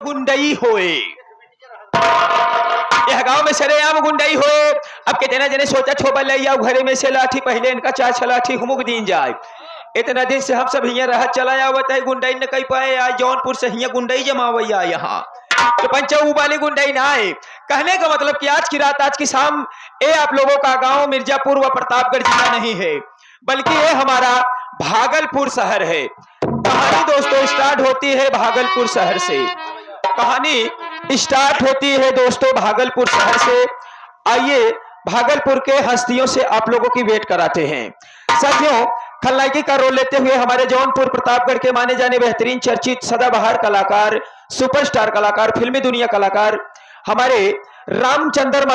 गुंडई होए यह गांव में सरेआम गुंडई हो। अब कितना जने सोचा छोबा ले आओ घरे में से लाठी पहले इनका चार लाठी हुमुक दीन जाए। इतना दिन से हम सब हियाँ रह चला आवत है गुंडई न कही पाए आज जौनपुर से हियाँ गुंडई जमावैया यहाँ तो पंचाऊ वाली गुंडई ना आए। कहने का मतलब कि आज की रात आज की शाम ये आप लोगों का गांव मिर्जापुर व प्रतापगढ़ जिला नहीं है बल्कि ये हमारा भागलपुर शहर है। कहानी दोस्तों स्टार्ट होती है भागलपुर शहर से। कहानी स्टार्ट होती है दोस्तों भागलपुर शहर से। आइए भागलपुर के हस्तियों से आप लोगों की वेट कराते हैं। साथियों खलनायकी का रोल लेते हुए हमारे जौनपुर प्रतापगढ़ के माने जाने बेहतरीन चर्चित सदाबहार कलाकार सुपरस्टार कलाकार फिल्मी दुनिया कलाकार हमारे रामचंद्र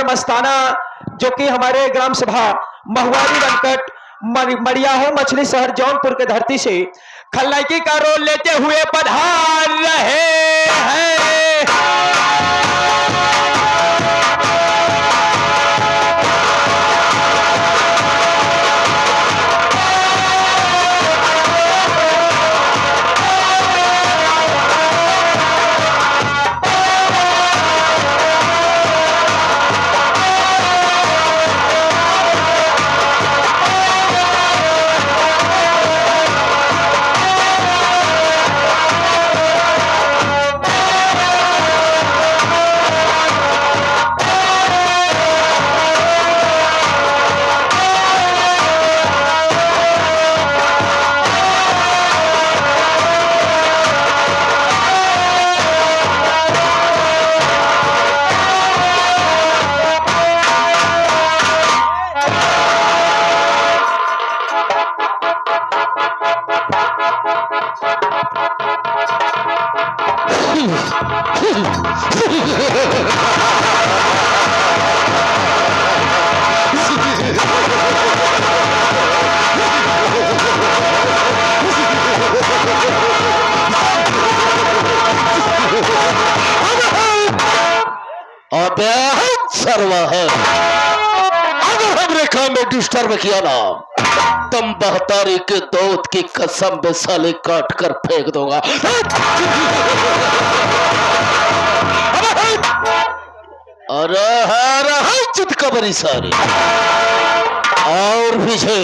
मस्ताना जो कि हमारे ग्राम सभा महुआरी बनकट मड़ियाहो मछली शहर जौनपुर के धरती से खलनायकी का रोल लेते हुए पधार रहे हैं। अगर हमने काम में डिस्टर्ब किया ना तुम बहतारी के दूध की कसम में साले काट कर फेंक दूंगा। अरे चितकबरी सारी और पीछे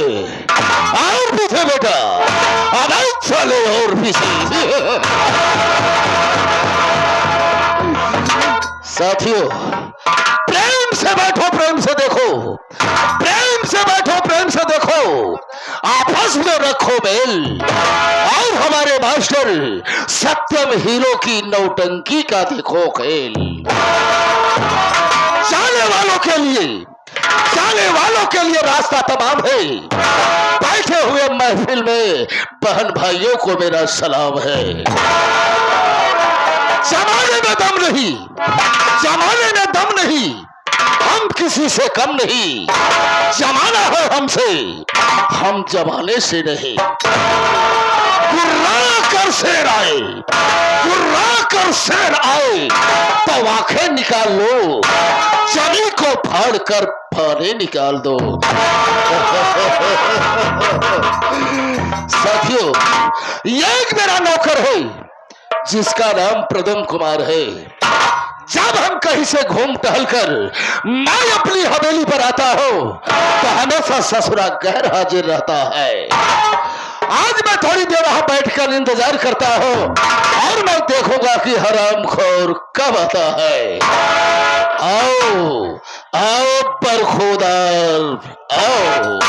बेटा अरे चले और पीछे। साथियों प्रेम से बैठो प्रेम से देखो प्रेम से देखो आपस में रखो मेल और हमारे मास्टर सत्यम हीरो की नौटंकी का देखो खेल। जाने वालों के लिए रास्ता तमाम है। बैठे हुए महफिल में बहन भाइयों को मेरा सलाम है। जमाने में दम नहीं हम किसी से कम नहीं। जमाना है हमसे हम जमाने से नहीं। गुर्रा कर शेर आए तो आंखें निकाल लो जमी को फाड़ कर फाने निकाल दो। साथियों एक मेरा नौकर है जिसका नाम प्रदम कुमार है। जब हम कहीं से घूम टहल कर मैं अपनी हवेली पर आता हूं तो हमेशा ससुरा गैर हाजिर रहता है। आज मैं थोड़ी देर वहां बैठकर इंतजार करता हूं और मैं देखूंगा कि हरामखोर कब आता है। आओ बरखुदार आओ।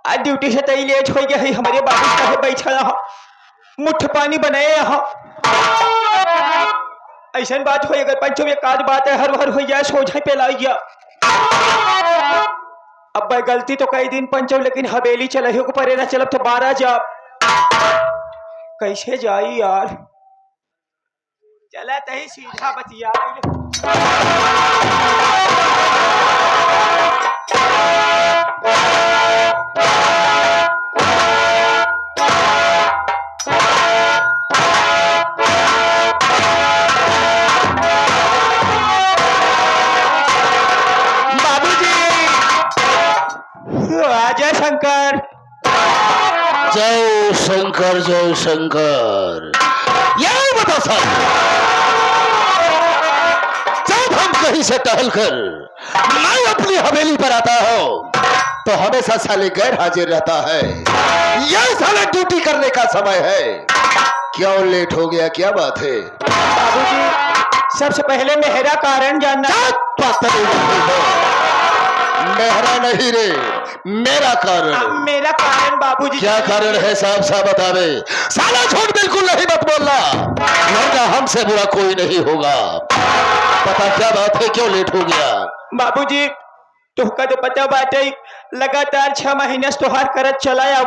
आज ड्यूटी से तई लेट हो गया है। हमारे बाबू का बैठा यहाँ मुठ पानी बनाए यहाँ ऐसा बात हो। अगर पंचो एक आज बात है हर हर हो जाए सोझा पे लाई गया अब भाई गलती तो कई दिन पंचो लेकिन हवेली चले हो परे ना चलब तो 12 जा कैसे जाई यार चला तही सीधा बतिया जय शंकर जय शंकर जय शंकर। यही बता सर, जब हम कहीं से टहलकर मैं अपनी हवेली पर आता हूँ तो हमेशा साले गैर हाजिर रहता है। यह साले ड्यूटी करने का समय है, क्यों लेट हो गया, क्या बात है? बाबूजी सबसे पहले मेरा कारण जानना। मेहरा नहीं रे, मेरा कारण। मेरा कारण बाबूजी क्या कारण है? साहब साहब बतावे। साला झूठ बिल्कुल नहीं मत बोलना, वरना हमसे बुरा कोई नहीं होगा। पता क्या बात है, क्यों लेट हो गया? बाबूजी तुमका तो पता बात है, लगातार 6 महीने से तोहार करत चलाया।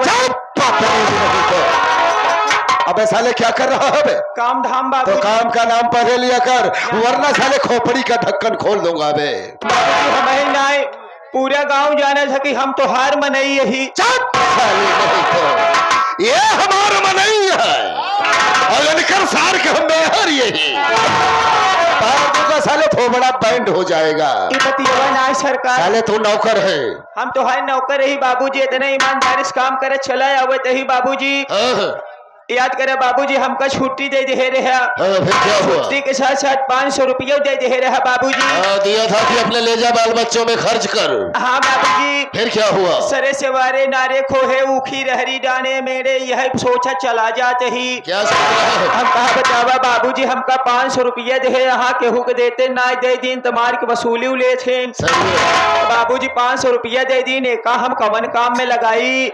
अबे साले क्या कर रहा है बे? काम धाम बाबूजी। तो काम का नाम पढ़े लिया कर, वरना साले खोपड़ी का ढक्कन खोल दूंगा बे। बाबूजी हमें नहीं, पूरा गांव जाने था कि हम तो हार मनई यही। साले नहीं तो ये हमारा मनई है और इनकर सार के हम मेहर यही। का साले थोबड़ा बैंड हो जाएगा। ना सरकार साले तू नौकर है, हम तो है नौकर ही बाबूजी। इतने ईमानदारी से काम करे चला आवत ही बाबूजी। याद करे बाबूजी हमका छुट्टी दे दे रहा। फिर क्या हुआ? छुट्टी के साथ साथ 500 रुपया दे दे रहा बाबूजी। दिया था कि अपने ले जा बाल बच्चों में खर्च कर। हाँ बाबूजी। फिर क्या हुआ? सरे सेवारे नारे खोहे ऊखी रहरी डाने मेरे यह सोचा चला जाते ही। क्या सोच रहा है? हम कहा बतावा बाबूजी हमका 500 रुपया दे यहाँ केहू के देते ना दे दिन तुम्हार के वसूली ले थे। बाबूजी 500 रुपया दे दी ने कहा हम कवन काम में लगाई।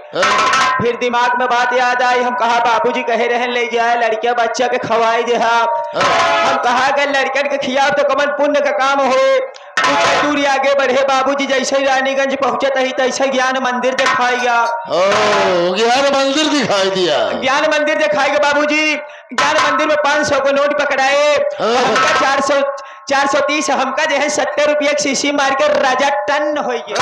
फिर दिमाग में बात याद आई, हम कहा बाबूजी कहे रहे ले जाए लड़किया बच्चा के खवाए दे। हम कहा अगर लड़कन के खियाव तो कमन पुण्य का काम हो। कुछ दूरी आगे बढ़े बाबूजी, जैसे ही रानीगंज पहुंचे तही तैसे ज्ञान मंदिर दिखाएगा। ज्ञान मंदिर दिखाई दिया? ज्ञान मंदिर दिखाएगा बाबूजी। ज्ञान मंदिर में 500 को नोट पकड़ाए, हमका 430 हमका जो है 70 रुपया की शीशी मार के राजा टन हो गया।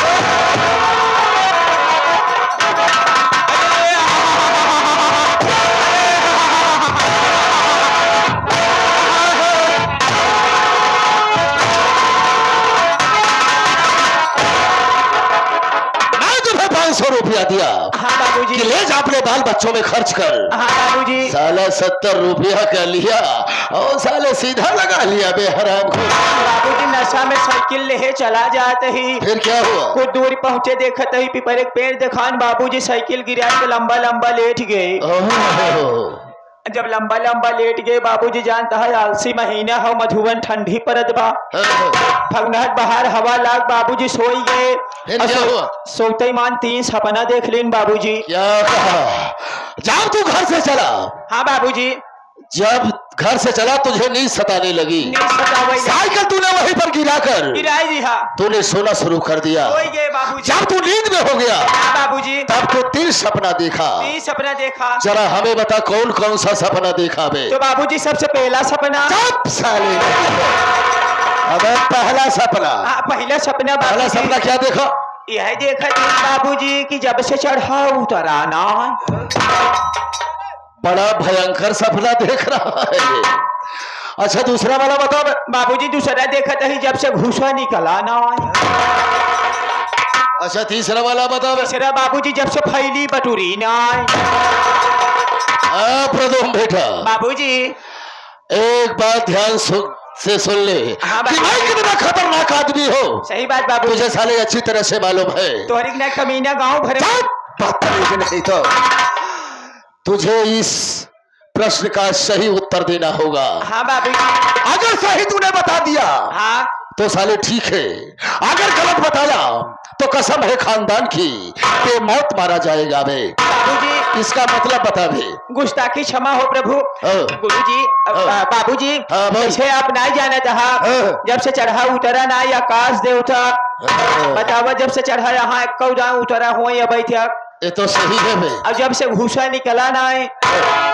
रुपया दिया। हाँ बाबूजी। कि ले जा अपने बाल बच्चों में खर्च कर। हाँ बाबूजी। साला 70 रुपया का लिया और साले सीधा लगा लिया बेहराम को। बाबूजी नशा में साइकिल ले चला जाते ही। फिर क्या हुआ? कुछ दूरी पहुंचे देखते ही पीपल एक पेड़ दिखान बाबूजी साइकिल गिरा के लंबा लंबा लेट गए। जब लंबा लंबा लेट गए बाबूजी जानता है आलसी महीना हो, मधुबन ठंडी परत बा। फगनाहट बाहर हवा लाग बाबूजी सोई गए। सोते मान 3 सपना देख लेन बाबूजी। क्या कहा? जब तू घर से चला? हाँ बाबूजी। जब घर से चला तुझे नींद सताने लगी, साइकिल तूने वहीं पर गिराकर गिराई दी। हाँ तूने सोना शुरू कर दिया। जब तू नींद में हो गया बाबूजी तब तो 3 सपना देखा। 3 सपना देखा। जरा हमें बता कौन कौन सा सपना देखा बे? तो बाबूजी सबसे पहला सपना। चुप साले। अबे पहला सपना। पहला सपना। पहला सपना क्या देखा? यह देखा बाबूजी कि जब से चढ़ा उतरा ना। बड़ा भयंकर सपना देख रहा है। अच्छा दूसरा वाला बता बाबूजी। दूसरा देखा ही जब से घूसा निकला ना। अच्छा तीसरा वाला बता। तीसरा बाबूजी जब से फैली बटूरी ना। प्रदम बेटा बाबूजी एक बात ध्यान से सुन ले। हाँ कि मैं कितना खतरनाक आदमी हो। सही बात बाबू। तुझे साले अच्छी तरह से मालूम है। तोहरी कमीना गांव भर नहीं तो तुझे इस प्रश्न का सही उत्तर देना होगा। हाँ बाबू। अगर सही तूने बता दिया हाँ तो साले ठीक है, अगर गलत बताया तो कसम है खानदान की पे मौत मारा जाएगा बे। बाबूजी इसका मतलब बता दे। गुस्ताखी क्षमा हो प्रभु। गुरुजी बाबूजी जैसे आप नहीं जाने था जब से चढ़ा उतरा ना आकाश देवता बतावा जब से चढ़ा यहाँ कौ जाऊं उतरा हो या बैठा ये तो सही है बे। और जब से घूसा निकला ना है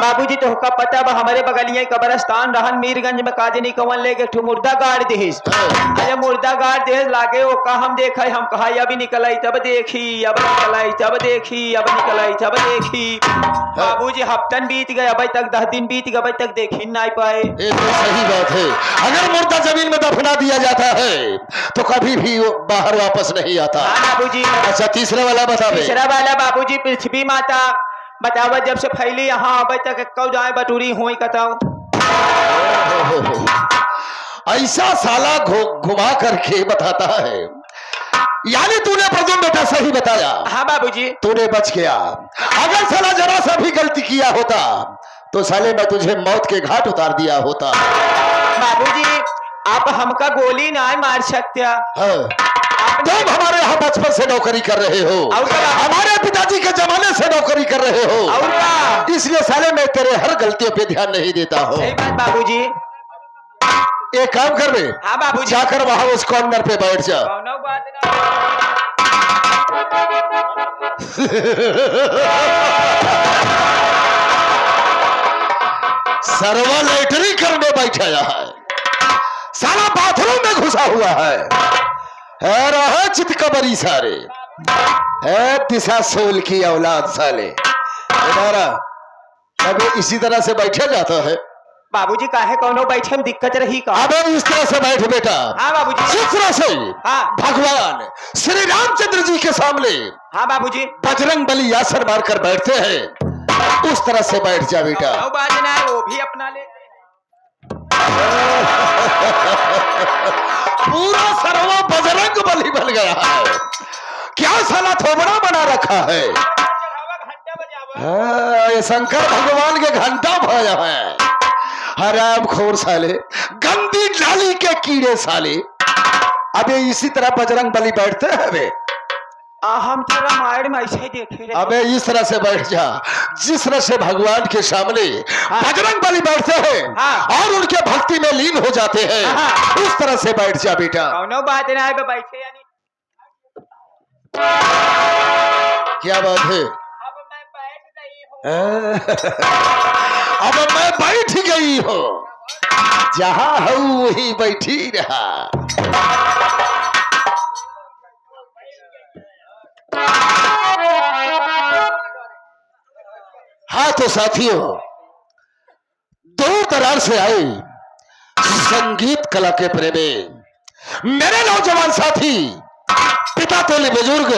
बाबूजी तो का पता बा हमारे बगलिया कब्रस्तान रहन मीरगंज में काजनी कवन लेके ठू मुर्दा गाड़ देहिस अरे मुर्दा गाड़ देहिस लागे ओ का हम देखा हम कहा अभी निकलाई तब देखी अब निकलाई तब देखी अब निकलाई तब देखी बाबूजी हफ्तन बीत गए अभी तक 10 दिन बीत गए अभी तक देखी नहीं पाए। ये तो सही बात है। अगर मुर्दा जमीन में दफना दिया जाता है तो कभी भी वो बाहर वापस नहीं आता। बाबूजी अच्छा तीसरा वाला बता बे। तीसरा वाला बाबूजी पृथ्वी माता बतावा जब से फैली यहाँ अभी तक कौ जाए बटूरी हुई कताऊ ऐसा साला घुमा करके बताता है। यानी तूने प्रदुम बेटा सही बताया। हाँ बाबूजी तूने बच गया। अगर साला जरा सा भी गलती किया होता तो साले मैं तुझे मौत के घाट उतार दिया होता। बाबूजी आप हमका गोली ना मार सकते। हाँ। तुम हमारे यहाँ बचपन से नौकरी कर रहे हो, हमारे पिताजी के जमाने से नौकरी कर रहे हो, इसलिए साले मैं तेरे हर गलतियों पे ध्यान नहीं देता हूँ। सही बात बाबूजी। एक काम कर बे। हाँ बाबूजी। जाकर वहां उस कॉर्नर पे बैठ जा। कौनो बात ना। सर्वा लेटरी करने बैठा है, साला बाथरूम में घुसा हुआ है रहा चितकबरी सारे है दिशा सोल की औलाद साले। अबे इसी तरह से बैठा जाता है। बाबूजी काहे कौनो बैठे में दिक्कत रही का? अबे इस तरह से बैठ बेटा। हाँ बाबूजी। जिस तरह से हाँ भगवान श्री रामचंद्र जी के सामने हाँ बाबूजी बजरंग बली आसन मारकर बैठते हैं उस तरह से बैठ जा बेटा। कौनो बात ना वो भी अपना ले। पूरा सरवा बजरंग बली बन गया है। क्या साला थोबड़ा बना रखा है। हाँ, ये शंकर भगवान के घंटा भाया है। हराम खोर साले, गंदी नाली के कीड़े साले। अबे इसी तरह बजरंग बली बैठते हैं बे। हम तो रामायण में ऐसे ही देखे रहे। अबे इस तरह से बैठ जा जिस तरह से भगवान के सामने बजरंग बली बैठते हैं और उनके भक्ति में लीन हो जाते हैं उस तरह से बैठ जा बेटा। कौनो बात ना है बैठे यानी। क्या बात है। अब मैं बैठ गई हूँ, जहां हूँ वही बैठी रहा। हाँ तो साथियों, दूर दरार से आए संगीत कला के प्रेमी मेरे नौजवान साथी, पिता तोले बुजुर्ग,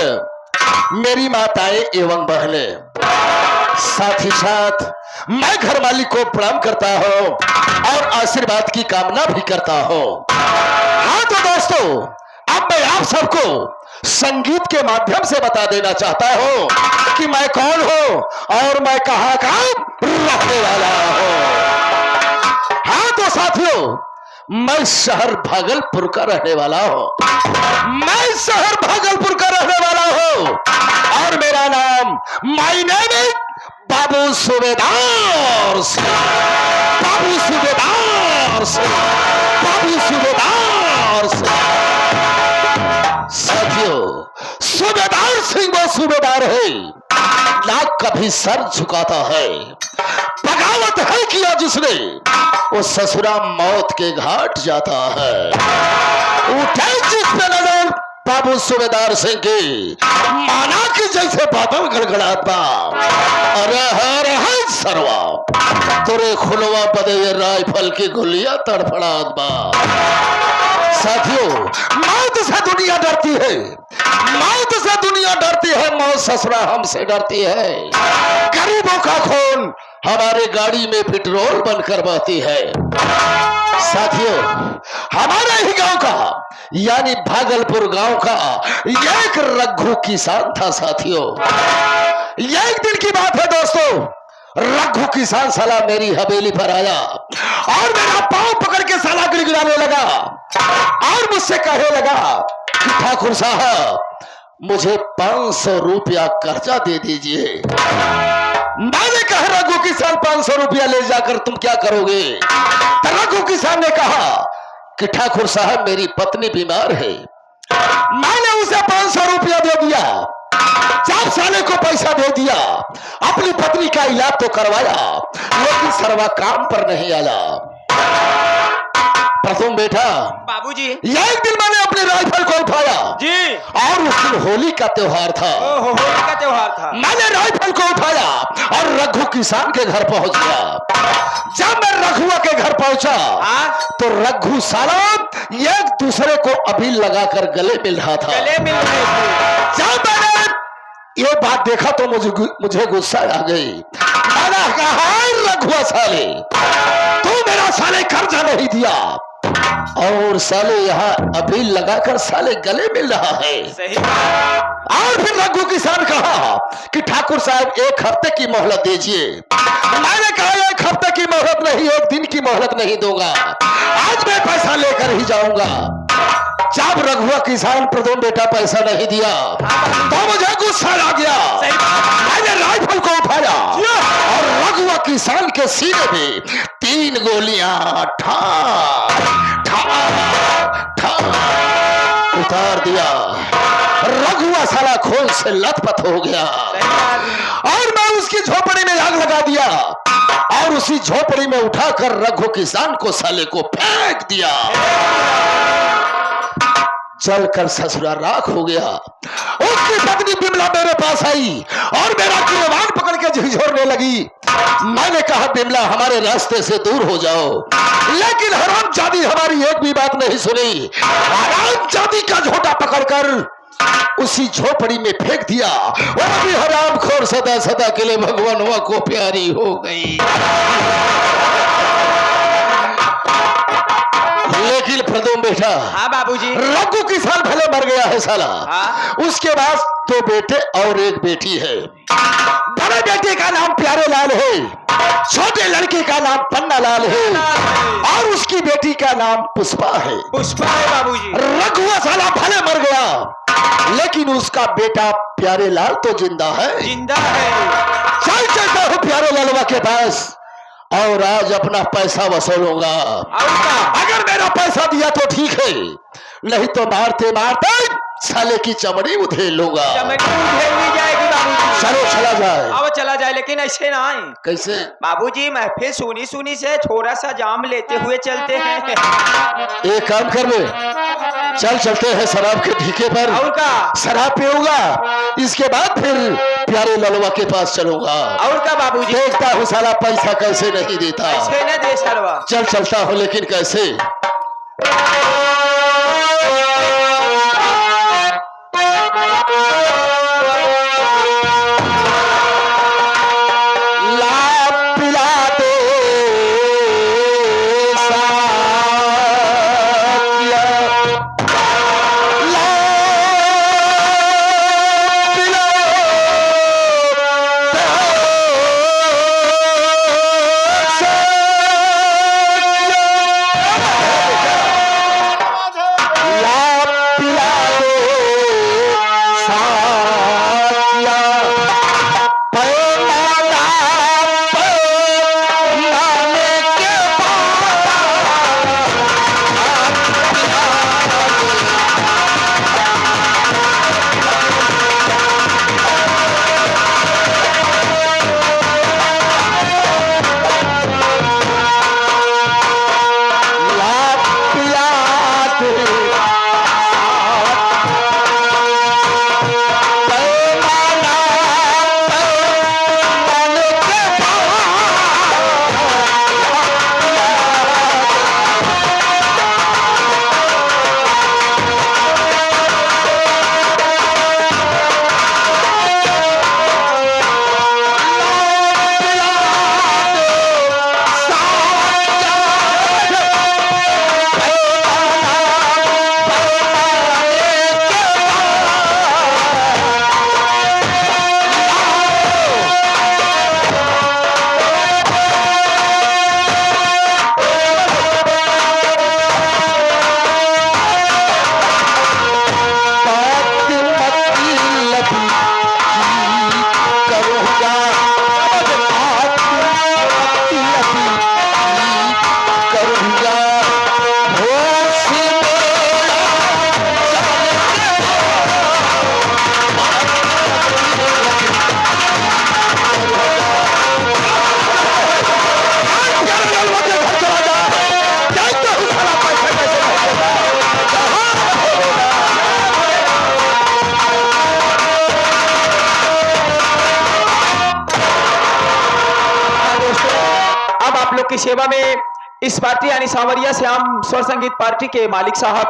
मेरी माताएं एवं बहनें, साथ ही साथ मैं घर मालिक को प्रणाम करता हूं और आशीर्वाद की कामना भी करता हूं। हाँ तो दोस्तों, अब मैं आप सबको संगीत के माध्यम से बता देना चाहता हूं कि मैं कौन हूं और मैं कहां का रहने वाला हूं। हाँ तो साथियों, मैं शहर भागलपुर का रहने वाला हूं। मैं शहर भागलपुर का रहने वाला हूं और मेरा नाम माय नेम इज बाबू सूबेदार सिंह। बाबू सूबेदार सिंह। बाबू सूबेदार सिंह। साथियों, सूबेदार सिंह वो सूबेदार है ना कभी सर झुकाता है। बगावत है किया जिसने वो ससुरा मौत के घाट जाता है। उठे जिस पे नजर बाबू सूबेदार सिंह की, माना कि जैसे बादल गड़गड़ात बा। अरे हर है सरवा तोरे खुलवा बदे राइफल की गोलियां तड़फड़ात बा। साथियों, मौत से दुनिया डरती है, मौत से दुनिया डरती है, मौत ससुरा हमसे डरती है। गरीबों का खून हमारे गाड़ी में पेट्रोल बनकर बहती है। साथियों, हमारे ही गांव का यानी भागलपुर गांव का एक रघु किसान था। साथियों, एक दिन की बात है दोस्तों, रघु किसान साला मेरी हवेली पर आया और मेरा पांव पकड़ के साला गिड़गिड़ाने लगा और मुझसे कहने लगा कि ठाकुर साहब, मुझे 500 रुपया कर्जा दे दीजिए। मैंने कहा रघु किसान 500 रुपया ले जाकर तुम क्या करोगे? तो रघु किसान ने कहा कि ठाकुर साहब, मेरी पत्नी बीमार है मैंने उसे 500 रुपया दे दिया। जब साले को पैसा दे दिया, अपनी पत्नी का इलाज तो करवाया, लेकिन सर्वा काम पर नहीं आया। प्रथम बेटा, बाबूजी एक दिन मैंने अपने राइफल को उठाया जी। और उस दिन होली का त्योहार था। ओहो, होली का त्योहार था। मैंने राइफल को उठाया और रघु किसान के घर पहुंच गया। जब मैं रघुआ के घर पहुंचा हाँ? तो रघु साला एक दूसरे को अबील लगाकर गले मिल रहा था। गले मिल रहे थे। जब मैंने ये बात देखा तो मुझे गुस्सा आ गई। मैंने कहा, रघुआ साले, तू मेरा साले कर्जा नहीं दिया और साले यहाँ अबील लगाकर साले गले मिल रहा है। सही। और फिर रघु किसान कहा कि ठाकुर साहब 1 हफ्ते की मोहलत दीजिए। मैंने कहा 1 हफ्ते की मोहलत नहीं, 1 दिन की मोहलत नहीं दूंगा, आज मैं पैसा लेकर ही जाऊंगा। जब रघुआ किसान प्रथम बेटा पैसा नहीं दिया तो मुझे गुस्सा आ गया। मैंने राइफल को उठाया और रघुआ किसान के सीने में 3 गोलियां ठार उतार दिया। रघुआ साला खून से लथपथ हो गया और मैं उसकी झोपड़ी में आग लगा दिया और उसी झोपड़ी में उठाकर रघु किसान को साले को फेंक दिया। चलकर ससुराल राख हो गया। उसकी पत्नी बिमला मेरे पास आई और मेरा गिरबान पकड़ के झिझोरने लगी। मैंने कहा, बिमला हमारे रास्ते से दूर हो जाओ, लेकिन हरामजादी हमारी एक भी बात नहीं सुनी। हरामजादी का झोटा पकड़कर उसी झोपड़ी में फेंक दिया। वो भी हरामखोर सदा सदा के लिए भगवानवा को प्यारी हो गई। लेकिन प्रथम बेटा, हाँ बाबूजी। रघु किसान भले मर गया है साला। हाँ? उसके बाद 2 बेटे और 1 बेटी है। बड़े बेटे का नाम प्यारे लाल है, छोटे लड़के का नाम पन्ना लाल है और उसकी बेटी का नाम पुष्पा है। पुष्पा है बाबूजी। रघुआ साला भले मर गया, लेकिन उसका बेटा प्यारे लाल तो जिंदा है। जिंदा है। चल चलता हूँ प्यारे लालवा के पास और आज अपना पैसा वसूलूंगा। अगर मेरा पैसा दिया तो ठीक है, नहीं तो मारते मारते साले की चमड़ी उधेड़ लूंगा। चमड़ी उधेड़ जाएगी बाबूजी। चलो चला जाए। अब चला जाए, लेकिन ऐसे ना आए। कैसे बाबूजी, महफिल सुनी सुनी से थोड़ा सा जाम लेते हुए चलते हैं। एक काम कर ले, चल चलते हैं शराब के ठेके पर। और का? शराब पीऊंगा, इसके बाद फिर प्यारे ललवा के पास चलूंगा। और का बाबूजी? देखता हूँ साला पैसा कैसे नहीं देता। ऐसे न दे सरवा। चल चलता हूँ, लेकिन कैसे? आप लोग की सेवा में इस पार्टी यानी सांवरिया श्याम स्वर संगीत पार्टी के मालिक साहब